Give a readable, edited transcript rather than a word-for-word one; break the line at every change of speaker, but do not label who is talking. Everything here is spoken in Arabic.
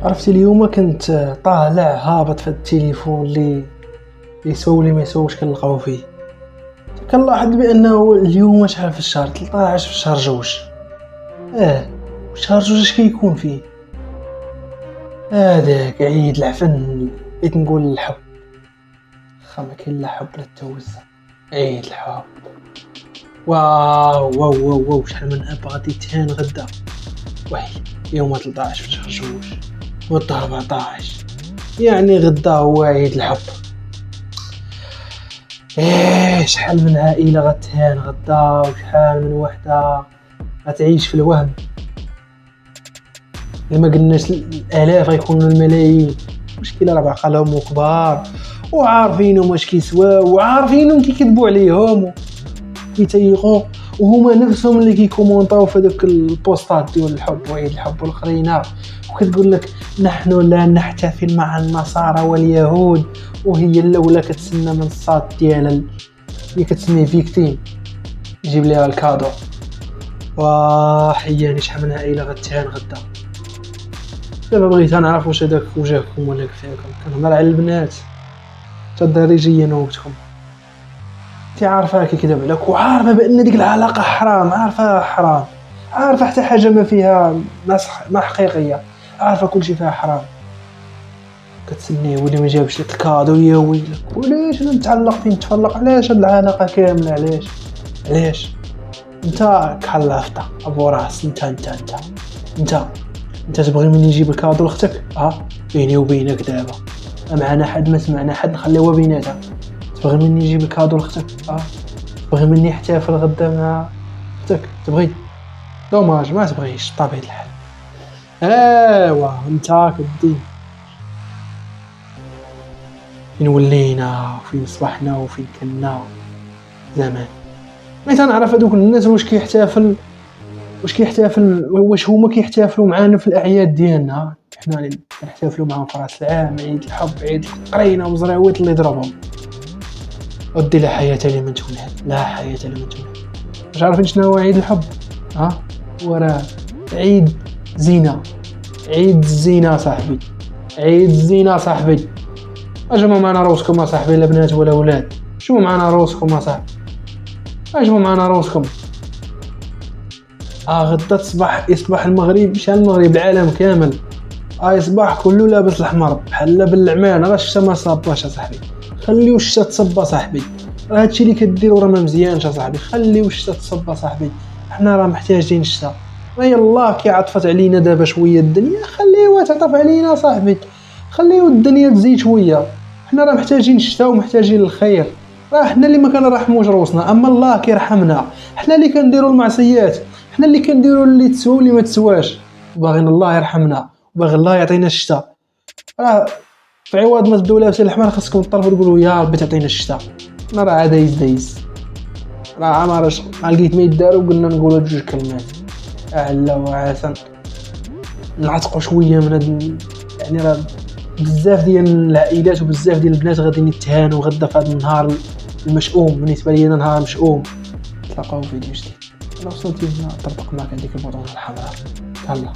عرفتي اليوم كنت طالع هابط في التليفون اللي يسوي لي ما يسويش كنلقاو فيه. كنلاحظ بانه اليوم شحال في الشهر 13 في الشهر جوج. شهر جوج اش كيكون فيه؟ هذاك عيد العفن، بغيت نقول الحب. ما كاين لا حب لا التوزه. عيد الحب. واو واو واو, واو. شحال من اب غادي تهان غدا. ويلي يوم 13 في شهر جوج والظهر 14، يعني غدا هو عيد الحب. شحال من عائله غتهان غدا، وشحال من وحده غتعيش في الوهم. لما قلناش الالاف غيكونوا الملايين. مشكله راه بعقلهم كبار وعارفينهم واش كيسواو وعارفينهم كيكذبوا عليهم وكيتيقوا، وهما نفسهم اللي كيكومونطاو في هذوك البوستات ديال الحب وعيد الحب والاخرين، وكتقول لك نحن لا نحتفل مع النصارى واليهود، وهي الاولى كتسنى من الصاد ديالها اللي كتسميه فيكتيم يجيب ليها الكادو. وحياني شحال من عائله غتهان غدا. دابا بغيت نعرف واش هذاك وجهكم ولا كفاكم. كنهضر على البنات تدريجيا وقتكم. انت عارفه كيكذب عليك وعارفه بان ديك العلاقه حرام، عارفه حرام، عارفه حتى حاجه ما فيها ما حقيقيه، عارفه كلشي فيها حرام. كتسنيه واللي ما جابش لك الكادو يا ويلك. وعلاش انا متعلق فين نتفرق؟ علاش هاد العلاقه كامله؟ علاش انت كحلافته ابو راس؟ انت تبغي مني نجيب الكادو لاختك؟ بيني وبينك دابا معنا حد ما سمعنا حد نخليوها بيناتها. تبغي مني نجيب الكادو لاختك؟ تبغي مني احتفل غدا مع اختك؟ تبغي؟ دوماج ما تبغيش بطبيعه الحال. ايوا انت كدي فين ولينا وفين صبحنا وفين كنا زمان. بغيت نعرف هذوك الناس واش كيحتفل واش هما كيحتفلوا معانا في الاعياد ديالنا. حنا اللي كنحتفلوا معاهم في راس العام، عيد الحب، عيد القرينه وزراويط اللي ضربهم. ودي لا حياه لمن تولد، لا حياه لمن تولد. واش عارفين شنو هو عيد الحب؟ وراه عيد زينه، عيد الزينه صاحبي، عيد الزينه صاحبي. اجمعوا معنا روسكم صاحبي، لا بنات ولا اولاد. شوفوا معنا روسكم صاحبي، اجمعوا معنا روسكم. غدا يصبح المغرب، شحال المغرب العالم كامل يصبح كله لابس الحمر بحال بالعمان. راه الشتا ما صاباش صاحبي، خليو الشتا تصبا صاحبي. راه هادشي اللي كديروا راه ما مزيانش صاحبي. خليو الشتا تصبا صاحبي، حنا راه محتاجين الشتا. يلاه كيعطفت علينا دابا شويه الدنيا، خليوها تعطف علينا صاحبي، خليو الدنيا تزيد شويه. حنا راه محتاجين الشتا ومحتاجين الخير. راه حنا اللي ما كنرحموش روسنا، اما الله كيرحمنا. حنا اللي كنديروا المعصيات، حنا اللي كنديروا اللي تسوى واللي ما تسواش. باغيين الله يرحمنا وباغي الله يعطينا الشتاء. راه في عوض ما تبداو لابسين الحمار خاصكم تطلبوا تقولوا يا ربي تعطينا الشتاء. راه دايز راه عمرش ما لقيت ما يداروا. قلنا نقولوا جوج كلمات اعلى وعسن نعتقوا شويه من هاد يعني راه بزاف ديال العائلات وبزاف ديال البنات غادي يتهانوا غدا في هذا النهار المشؤوم. بالنسبه لي انا نهار مشؤوم. تلاقاو فيديو جديد. لو وصلتي هنا طبق معك هذيك البطاطا الحمراء. يلا.